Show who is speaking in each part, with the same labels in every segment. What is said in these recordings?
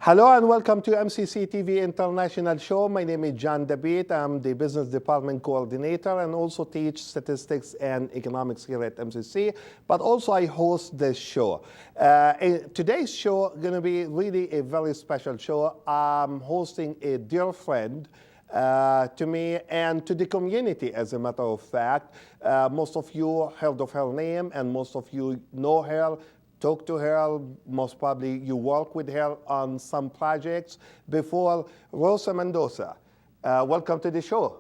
Speaker 1: Hello and welcome to MCC TV International Show. My name is John Dabeet. I'm the Business Department Coordinator and also teach statistics and economics here at MCC, but also I host this show. Today's show is going to be really a very special show. I'm hosting a dear friend to me and to the community, as a matter of fact. Most of you heard of her name and most of you know her. Talk to her, most probably you work with her on some projects before. Rosa Mendoza, welcome to the show.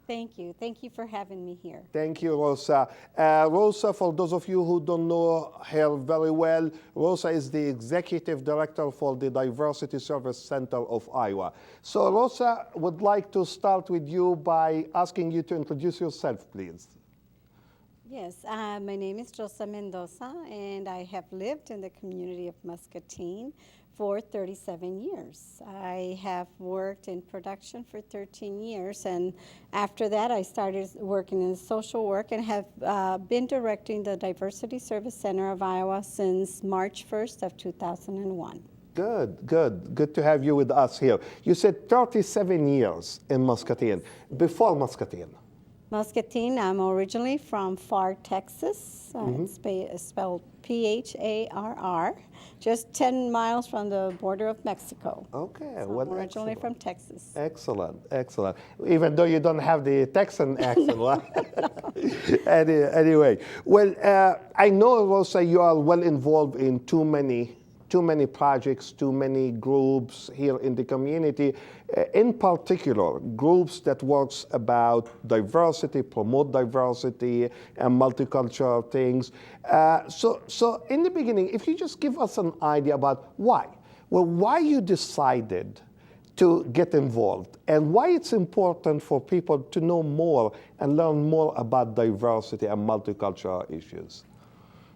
Speaker 2: Thank you. Thank you for having me here.
Speaker 1: Thank you, Rosa. Rosa, for those of you who don't know her very well, Rosa is the Executive Director for the Diversity Service Center of Iowa. So Rosa, would like to start with you by asking you to introduce yourself, please.
Speaker 2: Yes, my name is Rosa Mendoza, and I have lived in the community of Muscatine for 37 years. I have worked in production for 13 years, and after that I started working in social work and have been directing the Diversity Service Center of Iowa since March 1st of 2001.
Speaker 1: Good to have you with us here. You said 37 years in Muscatine. Before Muscatine?
Speaker 2: Muscatine, I'm originally from Pharr, Texas. It's spelled P-H-A-R-R, just 10 miles from the border of Mexico.
Speaker 1: Okay,
Speaker 2: so
Speaker 1: well,
Speaker 2: I'm originally
Speaker 1: excellent.
Speaker 2: from Texas.
Speaker 1: Excellent. Even though you don't have the Texan accent, right? Anyway, well, I know, Rosa, you are well involved in too many projects, too many groups here in the community, in particular, groups that works about diversity, promote diversity and multicultural things. So in the beginning, if you just give us an idea about why you decided to get involved and why it's important for people to know more and learn more about diversity and multicultural issues.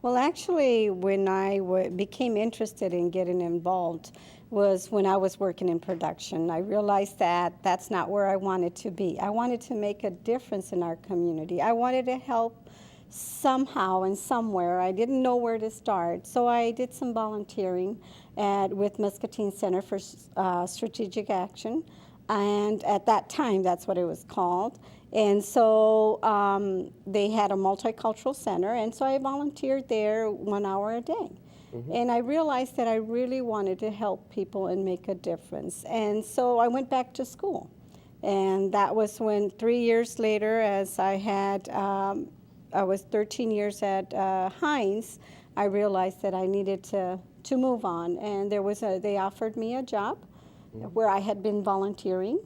Speaker 2: Well, actually, when I became interested in getting involved was when I was working in production. I realized that that's not where I wanted to be. I wanted to make a difference in our community. I wanted to help somehow and somewhere. I didn't know where to start, so I did some volunteering with Muscatine Center for Strategic Action, and at that time, that's what it was called. And so they had a multicultural center, and so I volunteered there 1 hour a day. And I realized that I really wanted to help people and make a difference. And so I went back to school. And that was when 3 years later, as I was 13 years at Heinz, I realized that I needed to move on. And they offered me a job where I had been volunteering,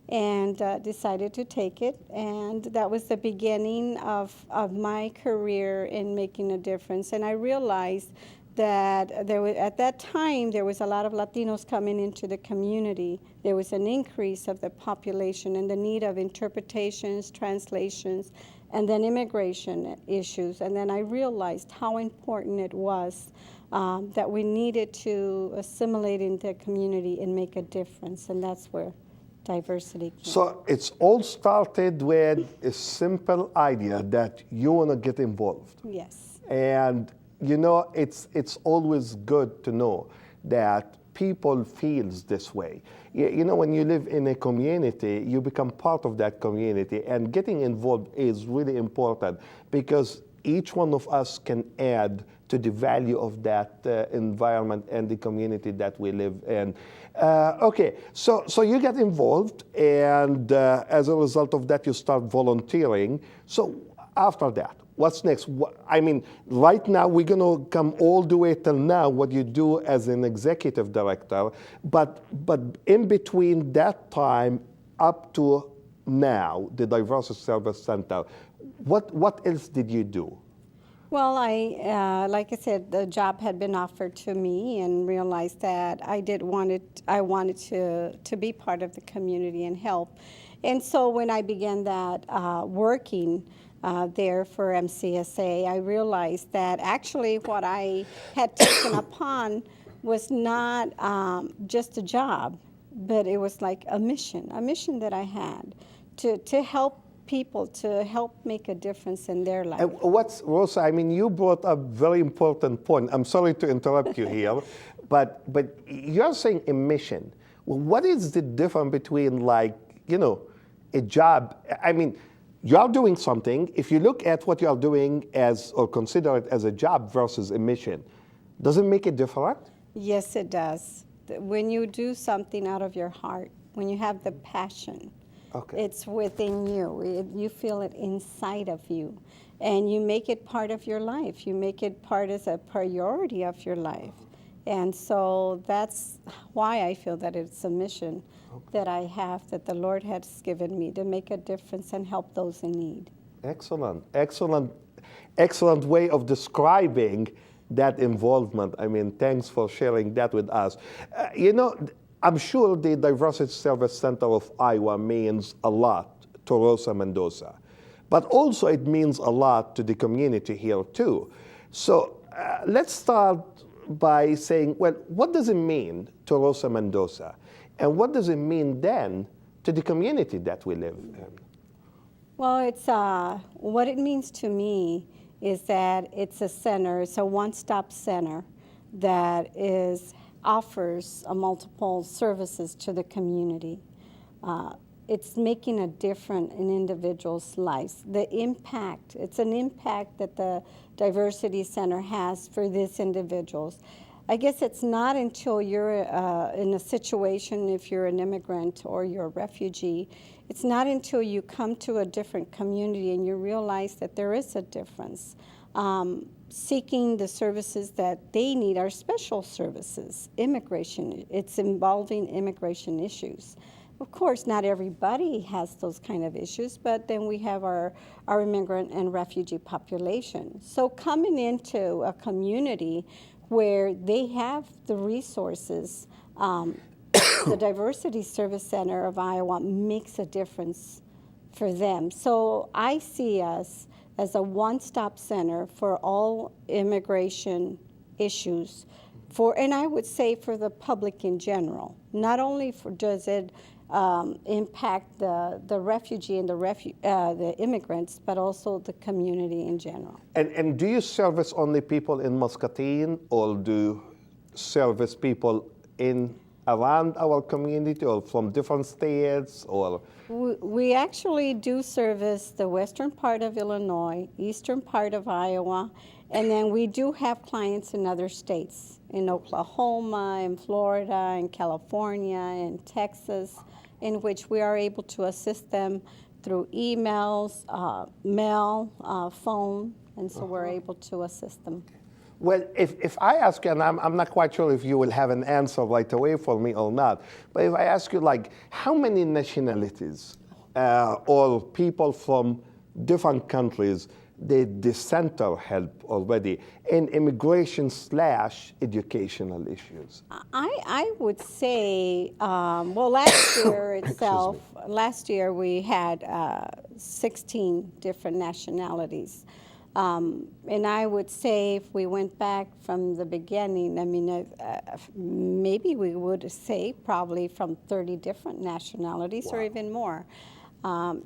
Speaker 2: and decided to take it. And that was the beginning of my career in making a difference. And I realized that at that time, there was a lot of Latinos coming into the community. There was an increase of the population and the need of interpretations, translations, and then immigration issues. And then I realized how important it was that we needed to assimilate in the community and make a difference. And that's where diversity came.
Speaker 1: So it's all started with a simple idea that you want to get involved.
Speaker 2: Yes.
Speaker 1: And you know, it's always good to know that people feels this way. You know, when you live in a community, you become part of that community, and getting involved is really important because each one of us can add to the value of that environment and the community that we live in. Okay, so you get involved, and as a result of that, you start volunteering. So after that, what's next? I mean, right now, we're going to come all the way till now, what you do as an executive director, but in between that time up to now, the Diversity Service Center, what else did you do?
Speaker 2: Well, like I said, the job had been offered to me, and realized that I wanted to be part of the community and help. And so when I began that working there for MCSA, I realized that actually what I had taken upon was not just a job, but it was like a mission that I had to help people, to help make a difference in their life.
Speaker 1: Rosa, I mean, you brought up a very important point. I'm sorry to interrupt you here, but you're saying a mission. Well, what is the difference between, like, a job? I mean, you're doing something. If you look at what you're doing as, or consider it as a job versus a mission, does it make it different?
Speaker 2: Yes, it does. When you do something out of your heart, when you have the passion,
Speaker 1: Okay.
Speaker 2: it's within you. You feel it inside of you. And you make it part of your life. You make it part as a priority of your life. And so that's why I feel that it's a mission that I have, that the Lord has given me, to make a difference and help those in need.
Speaker 1: Excellent, excellent, excellent way of describing that involvement. I mean, thanks for sharing that with us. I'm sure the Diversity Service Center of Iowa means a lot to Rosa Mendoza, but also it means a lot to the community here too. So let's start by saying, well, what does it mean to Rosa Mendoza? And what does it mean then to the community that we live in?
Speaker 2: Well, it's what it means to me is that it's a center, it's a one-stop center that offers multiple services to the community. It's making a difference in individuals' lives. It's an impact that the Diversity Center has for these individuals. I guess it's not until you're in a situation, if you're an immigrant or you're a refugee, it's not until you come to a different community and you realize that there is a difference. Seeking the services that they need are special services, immigration. It's involving immigration issues. Of course, not everybody has those kind of issues, but then we have our immigrant and refugee population. So coming into a community where they have the resources, the Diversity Service Center of Iowa makes a difference for them. So I see us as a one-stop center for all immigration issues, and I would say for the public in general. Not only does it impact the refugee and the immigrants, but also the community in general.
Speaker 1: And do you service only people in Muscatine, or do you service people around our community, or from different states, or?
Speaker 2: We actually do service the western part of Illinois, eastern part of Iowa, and then we do have clients in other states, in Oklahoma, in Florida, in California, in Texas, in which we are able to assist them through emails, mail, phone, and so we're able to assist them.
Speaker 1: Well, if I ask you, and I'm not quite sure if you will have an answer right away for me or not, but if I ask you, like, how many nationalities or people from different countries did the center help already in immigration/educational issues?
Speaker 2: I would say, well, last year itself, last year we had 16 different nationalities. And I would say if we went back from the beginning, I mean, maybe we would say probably from 30 different nationalities or even more.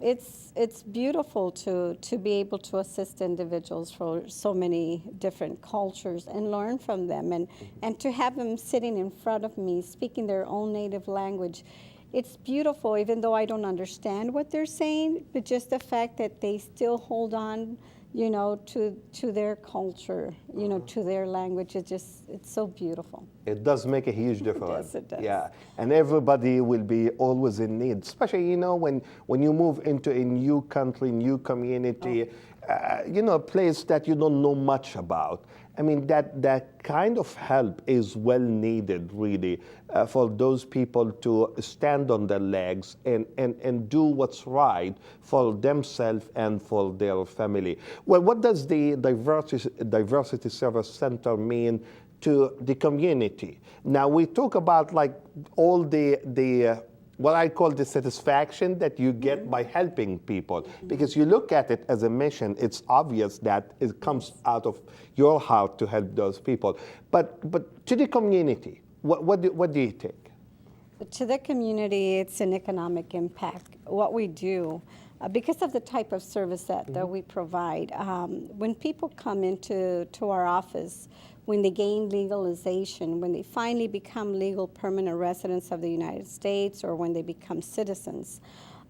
Speaker 2: It's beautiful to be able to assist individuals for so many different cultures and learn from them, and to have them sitting in front of me speaking their own native language. It's beautiful, even though I don't understand what they're saying, but just the fact that they still hold on, to their culture, to their language. It's so beautiful.
Speaker 1: It does make a huge difference.
Speaker 2: It does.
Speaker 1: Yeah, and everybody will be always in need, especially, when you move into a new country, new community, a place that you don't know much about. I mean, that kind of help is well needed, really, for those people to stand on their legs and do what's right for themselves and for their family. Well, what does the Diversity Service Center mean to the community? Now, we talk about, like, all the what I call the satisfaction that you get by helping people. Because you look at it as a mission, it's obvious that it comes out of your heart to help those people. But to the community, what do you think?
Speaker 2: To the community, it's an economic impact. What we do, because of the type of service that we provide, when people come into our office, when they gain legalization, when they finally become legal permanent residents of the United States, or when they become citizens.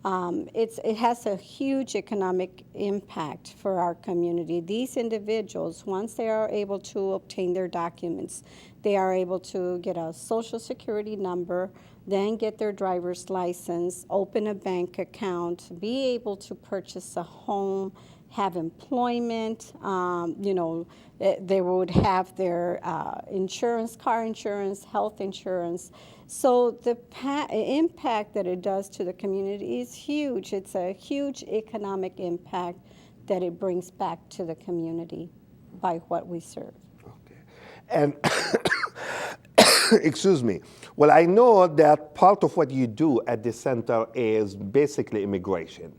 Speaker 2: It has a huge economic impact for our community. These individuals, once they are able to obtain their documents, they are able to get a social security number, then get their driver's license, open a bank account, be able to purchase a home, have employment. They would have their insurance, car insurance, health insurance. So the impact that it does to the community is huge. It's a huge economic impact that it brings back to the community by what we serve.
Speaker 1: Okay. And excuse me. Well, I know that part of what you do at the center is basically immigration.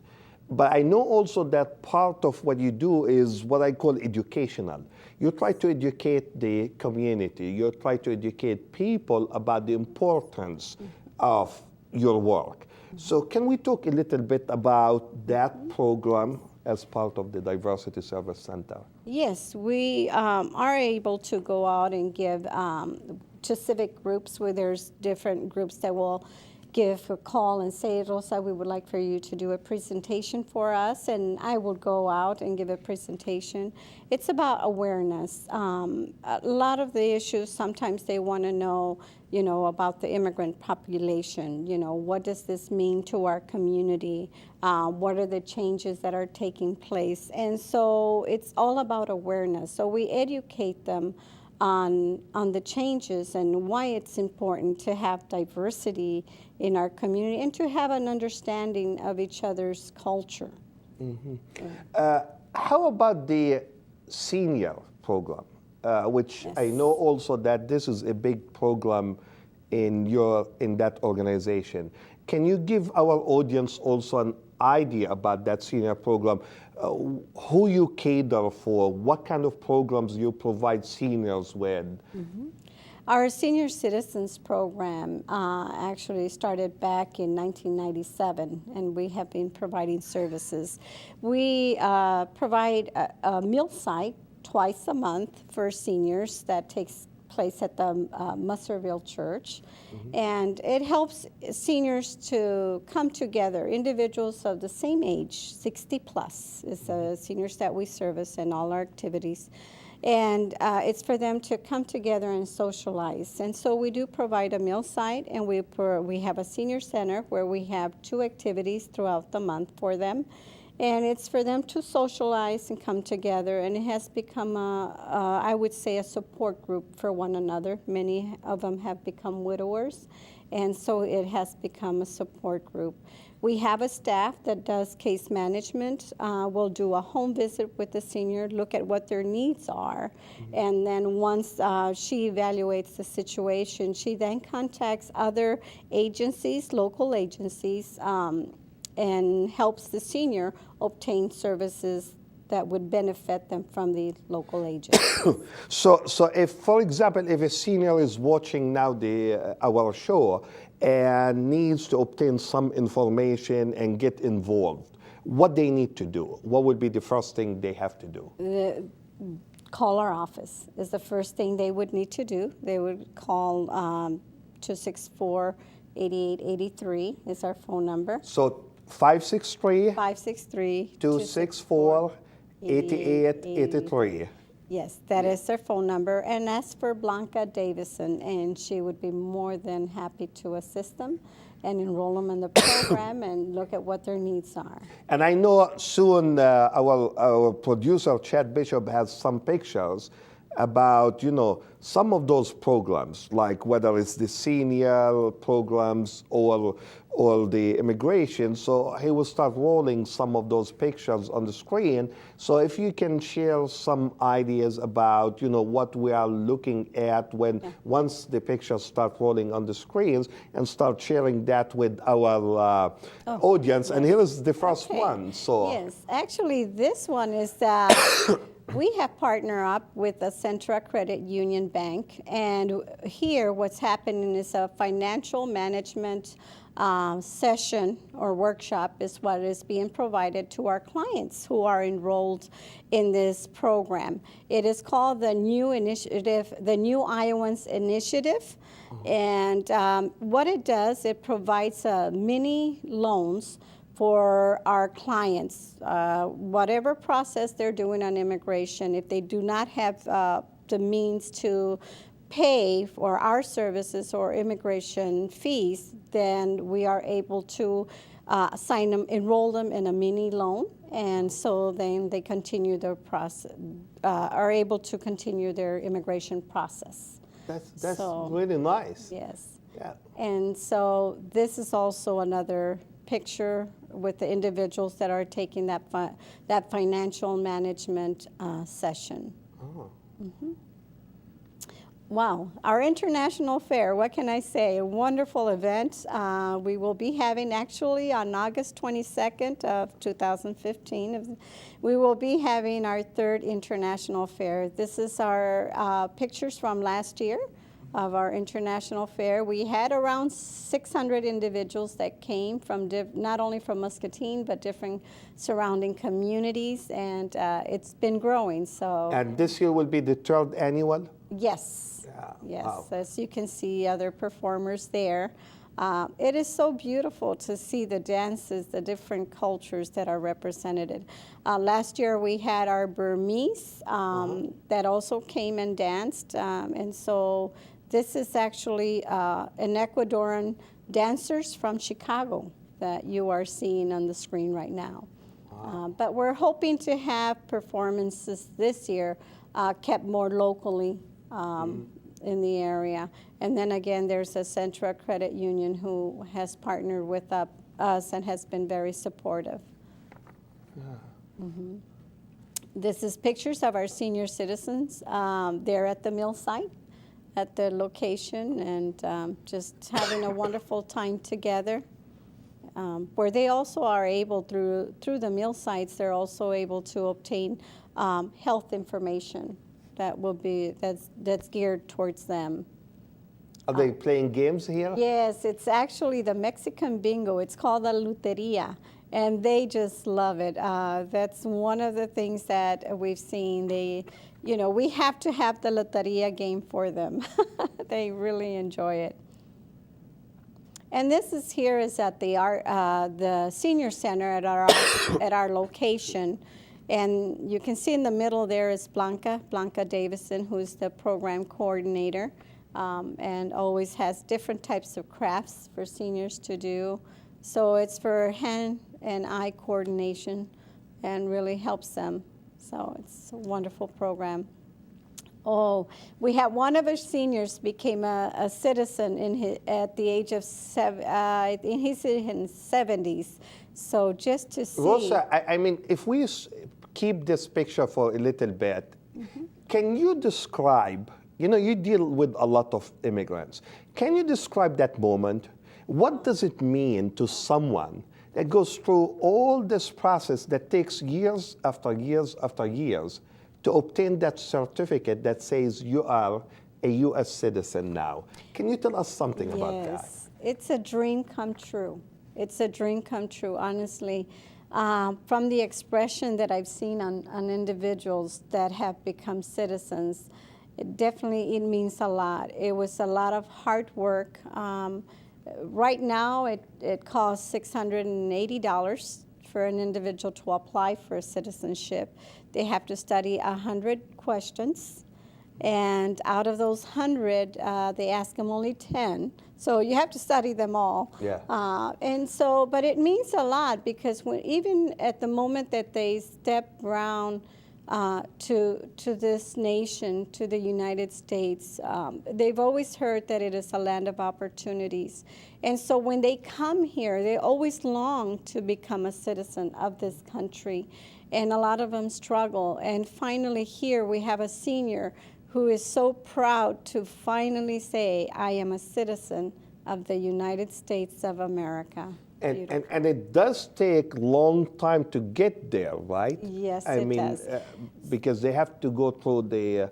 Speaker 1: But I know also that part of what you do is what I call educational. You try to educate the community. You try to educate people about the importance of your work. So can we talk a little bit about that program as part of the Diversity Service Center?
Speaker 2: Yes, we are able to go out and give to civic groups where there's different groups that will give a call and say, Rosa, we would like for you to do a presentation for us, and I will go out and give a presentation. It's about awareness. A lot of the issues, sometimes they want to know, about the immigrant population. What does this mean to our community? What are the changes that are taking place? And so it's all about awareness. So we educate them on the changes and why it's important to have diversity in our community and to have an understanding of each other's culture.
Speaker 1: Mm-hmm. How about the senior program, which
Speaker 2: Yes.
Speaker 1: I know also that this is a big program in that organization. Can you give our audience also an idea about that senior program? Who you cater for, what kind of programs you provide seniors with?
Speaker 2: Mm-hmm. Our Senior Citizens Program actually started back in 1997, and we have been providing services. We provide a meal site twice a month for seniors that takes place at the Musserville Church. Mm-hmm. And it helps seniors to come together, individuals of the same age, 60 plus is the seniors that we service in all our activities. And it's for them to come together and socialize. And so we do provide a meal site, and we have a senior center where we have 2 activities throughout the month for them. And it's for them to socialize and come together, and it has become, I would say, a support group for one another. Many of them have become widowers, and so it has become a support group. We have a staff that does case management. We'll do a home visit with the senior, look at what their needs are, and then once she evaluates the situation, she then contacts other agencies, local agencies, and helps the senior obtain services that would benefit them from the local agencies.
Speaker 1: So if, for example, if a senior is watching now our show and needs to obtain some information and get involved, what they need to do? What would be the first thing they have to do?
Speaker 2: Call our office is the first thing they would need to do. They would call 264-8883 is our phone number.
Speaker 1: So 563
Speaker 2: 563
Speaker 1: 264 8883.
Speaker 2: Yes, that is their phone number. And ask for Blanca Davison, and she would be more than happy to assist them and enroll them in the program and look at what their needs are.
Speaker 1: And I know soon our producer, Chad Bishop, has some pictures about, some of those programs, like whether it's the senior programs or the immigration. So he will start rolling some of those pictures on the screen. So if you can share some ideas about, what we are looking at once the pictures start rolling on the screens, and start sharing that with our audience. Yes. And here is the first one. So
Speaker 2: yes, actually this one is that we have partnered up with the Centra Credit Union Bank, and here what's happening is a financial management session or workshop is what is being provided to our clients who are enrolled in this program. It is called the New Initiative, the New Iowans Initiative. And what it does, it provides mini loans for our clients, whatever process they're doing on immigration. If they do not have the means to pay for our services or immigration fees, then we are able to enroll them in a mini loan, and so then they continue their process, are able to continue their immigration process.
Speaker 1: That's
Speaker 2: So,
Speaker 1: really nice.
Speaker 2: yes.
Speaker 1: Yeah.
Speaker 2: And so this is also another picture with the individuals that are taking that financial management session.
Speaker 1: Oh.
Speaker 2: Wow, our international fair, what can I say? A wonderful event. We will be having actually on August 22nd of 2015, we will be having our third international fair. This is our pictures from last year of our international fair. We had around 600 individuals that came from not only from Muscatine, but different surrounding communities, and it's been growing. So.
Speaker 1: And this year will be the third annual?
Speaker 2: Yes.
Speaker 1: Yeah.
Speaker 2: Yes,
Speaker 1: Wow.
Speaker 2: as you can see other performers there. It is so beautiful to see the dances, the different cultures that are represented. Last year we had our Burmese that also came and danced, and so this is actually an Ecuadorian dancers from Chicago that you are seeing on the screen right now. But we're hoping to have performances this year kept more locally in the area. And then again, there's a Centra Credit Union who has partnered with us and has been very supportive. This is pictures of our senior citizens. They're at the mill site, at the location, and just having a wonderful time together. Where they also are able, through the mill sites, they're also able to obtain health information that's geared towards them.
Speaker 1: Are they playing games here?
Speaker 2: Yes, it's actually the Mexican bingo. It's called the Loteria, and they just love it. That's one of the things that we've seen. We have to have the Loteria game for them. They really enjoy it. And this is at the senior center at our location. And you can see in the middle there is Blanca Davison, who's the program coordinator, and always has different types of crafts for seniors to do. So it's for hand and eye coordination and really helps them. So it's a wonderful program. Oh, we had one of our seniors became a citizen at the age of he's in his 70s. So just to see.
Speaker 1: Rosa, I mean, if we keep this picture for a little bit, can you describe, you deal with a lot of immigrants. Can you describe that moment? What does it mean to someone that goes through all this process that takes years after years after years to obtain that certificate that says you are a U.S. citizen now? Can you tell us something about that?
Speaker 2: Yes, it's a dream come true. It's a dream come true, honestly. From the expression that I've seen on individuals that have become citizens, it means a lot. It was a lot of hard work. Right now, it costs $680 for an individual to apply for citizenship. They have to study 100 questions, and out of those 100, they ask them only 10. So you have to study them all.
Speaker 1: Yeah.
Speaker 2: But it means a lot because even at the moment that they step around to this nation, to the United States, they've always heard that it is a land of opportunities. And so when they come here, they always long to become a citizen of this country. And a lot of them struggle. And finally here we have a senior who is so proud to finally say, I am a citizen of the United States of America.
Speaker 1: And it does take long time to get there, right?
Speaker 2: Yes,
Speaker 1: I
Speaker 2: it
Speaker 1: mean,
Speaker 2: does.
Speaker 1: Because they have to go through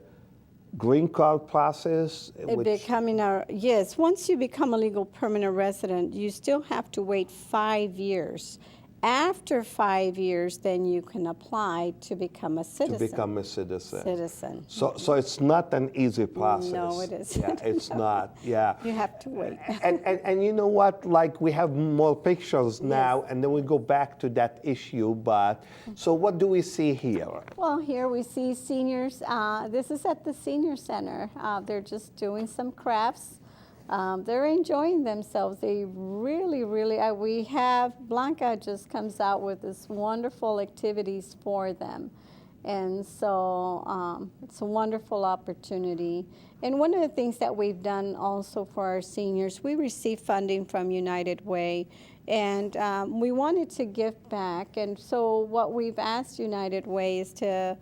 Speaker 1: green card process?
Speaker 2: Yes, once you become a legal permanent resident, you still have to wait 5 years. After 5 years, then you can apply to become a citizen.
Speaker 1: To become a citizen.
Speaker 2: Citizen.
Speaker 1: So it's not an easy process.
Speaker 2: No, it isn't.
Speaker 1: Yeah, it's not. Yeah.
Speaker 2: You have to wait.
Speaker 1: And you know what? Like, we have more pictures now, and then we go back to that issue. But so what do we see here?
Speaker 2: Well, here we see seniors. This is at the senior center. They're just doing some crafts. They're enjoying themselves. They really, we have, Blanca just comes out with this wonderful activities for them. And so it's a wonderful opportunity. And one of the things that we've done also for our seniors, we receive funding from United Way, and we wanted to give back. And so what we've asked United Way is to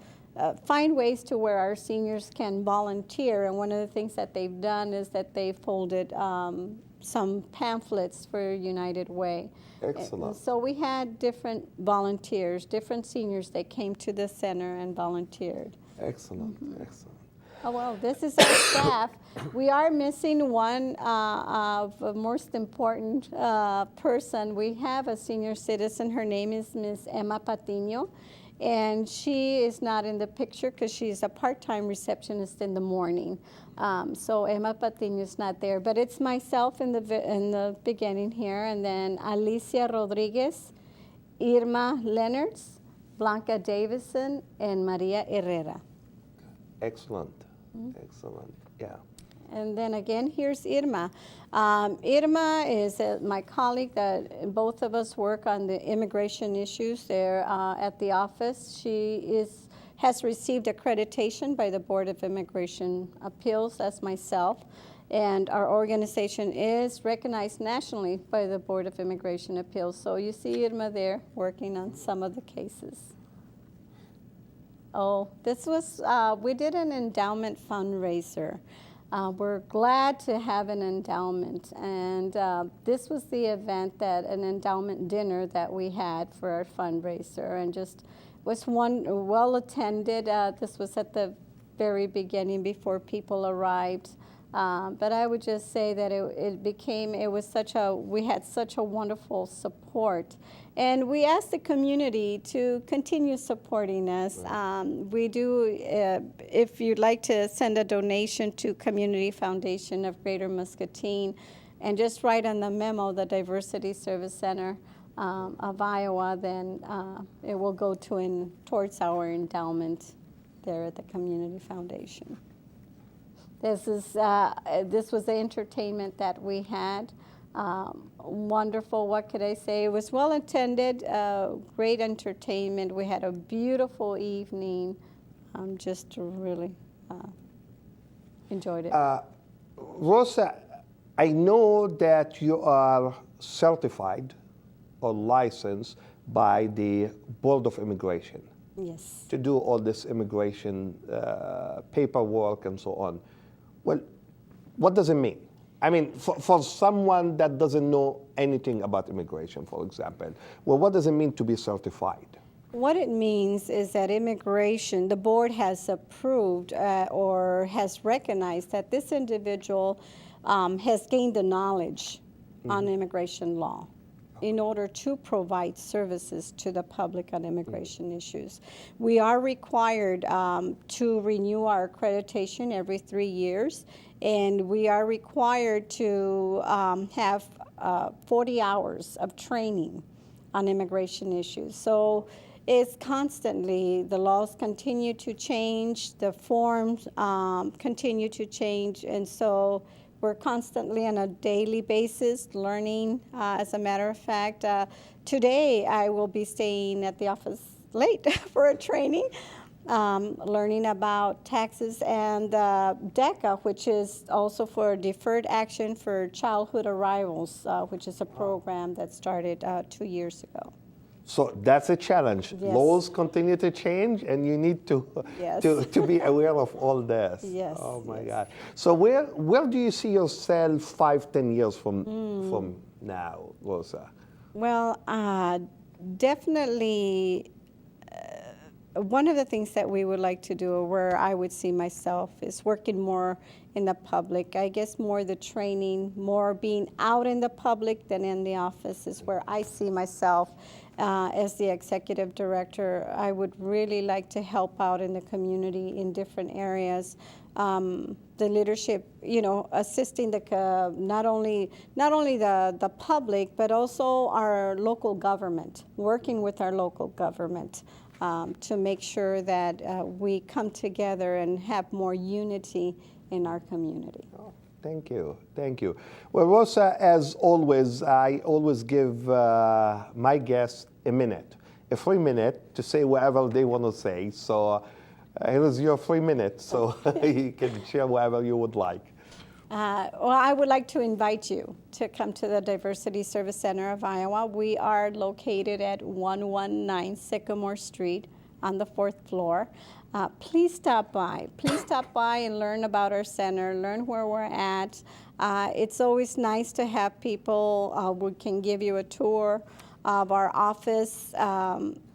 Speaker 2: find ways to where our seniors can volunteer. And one of the things that they've done is that they folded some pamphlets for United Way.
Speaker 1: Excellent.
Speaker 2: And so we had different volunteers, different seniors that came to the center and volunteered.
Speaker 1: Excellent, excellent.
Speaker 2: Oh, well, this is our staff. We are missing one of the most important person. We have a senior citizen. Her name is Ms. Emma Patiño. And she is not in the picture because she's a part-time receptionist in the morning. So Emma Patiño is not there. But it's myself in the beginning here, and then Alicia Rodriguez, Irma Leonards, Blanca Davison, and Maria Herrera.
Speaker 1: Excellent, excellent, yeah.
Speaker 2: And then again, here's Irma. Irma is my colleague that both of us work on the immigration issues there at the office. She has received accreditation by the Board of Immigration Appeals, as myself. And our organization is recognized nationally by the Board of Immigration Appeals. So you see Irma there working on some of the cases. Oh, this was, we did an endowment fundraiser. We're glad to have an endowment, and this was the event an endowment dinner that we had for our fundraiser, and just was well attended. This was at the very beginning before people arrived. But I would just say that we had such a wonderful support. And we asked the community to continue supporting us. We do, if you'd like to send a donation to Community Foundation of Greater Muscatine, and just write on the memo, the Diversity Service Center of Iowa, then it will go towards our endowment there at the Community Foundation. This was the entertainment that we had. Wonderful, what could I say? It was well attended, great entertainment. We had a beautiful evening. Just really enjoyed it.
Speaker 1: Rosa, I know that you are certified or licensed by the Board of Immigration.
Speaker 2: Yes.
Speaker 1: To do all this immigration paperwork and so on. Well, what does it mean? I mean, for someone that doesn't know anything about immigration, for example, well, what does it mean to be certified?
Speaker 2: What it means is that immigration, the board has approved or has recognized that this individual has gained the knowledge on immigration law in order to provide services to the public on immigration issues. We are required to renew our accreditation every 3 years, and we are required to have 40 hours of training on immigration issues. So it's constantly, the laws continue to change, the forms continue to change, and so we're constantly on a daily basis learning. As a matter of fact, today I will be staying at the office late for a training, learning about taxes and DECA, which is also for Deferred Action for Childhood Arrivals, which is a program that started 2 years ago.
Speaker 1: So that's a challenge.
Speaker 2: Yes.
Speaker 1: Laws continue to change, and you need to
Speaker 2: Yes.
Speaker 1: to be aware of all this.
Speaker 2: Yes.
Speaker 1: Oh my
Speaker 2: Yes.
Speaker 1: God. So where do you see yourself 5-10 years from now, Rosa?
Speaker 2: Well, definitely one of the things that we would like to do, where I would see myself, is working more in the public. I guess more the training, more being out in the public than in the office is where I see myself as the executive director. I would really like to help out in the community in different areas. The leadership, assisting the not only the public, but also our local government, working with our local government to make sure that we come together and have more unity in our community.
Speaker 1: Oh, thank you, thank you. Well, Rosa, as always, I always give my guests a free minute to say whatever they want to say. So here is your 3 minutes, so you can share whatever you would like.
Speaker 2: Well, I would like to invite you to come to the Diversity Service Center of Iowa. We are located at 119 Sycamore Street on the 4th floor. Please stop by. Please stop by and learn about our center, learn where we're at. It's always nice to have people who can give you a tour of our office.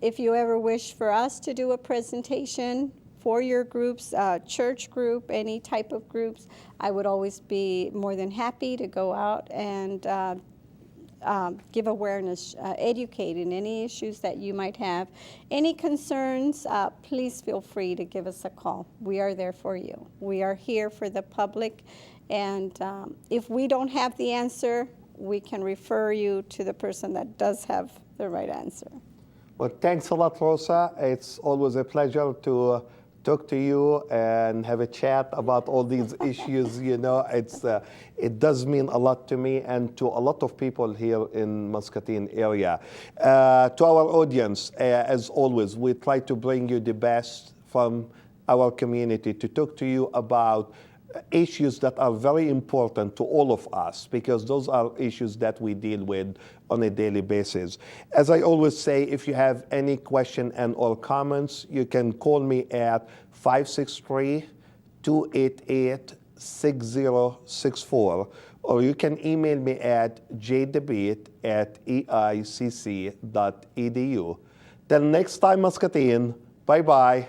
Speaker 2: If you ever wish for us to do a presentation for your groups, church group, any type of groups, I would always be more than happy to go out and give awareness, educate in any issues that you might have. Any concerns, please feel free to give us a call. We are there for you. We are here for the public, and if we don't have the answer, we can refer you to the person that does have the right answer.
Speaker 1: Well, thanks a lot, Rosa. It's always a pleasure to talk to you and have a chat about all these issues. It does mean a lot to me and to a lot of people here in Muscatine area. To our audience, as always, we try to bring you the best from our community to talk to you about issues that are very important to all of us, because those are issues that we deal with on a daily basis. As I always say, if you have any question and or comments, you can call me at 563-288-6064, or you can email me at jdabeet@eicc.edu. Till next time, Muscatine, bye-bye.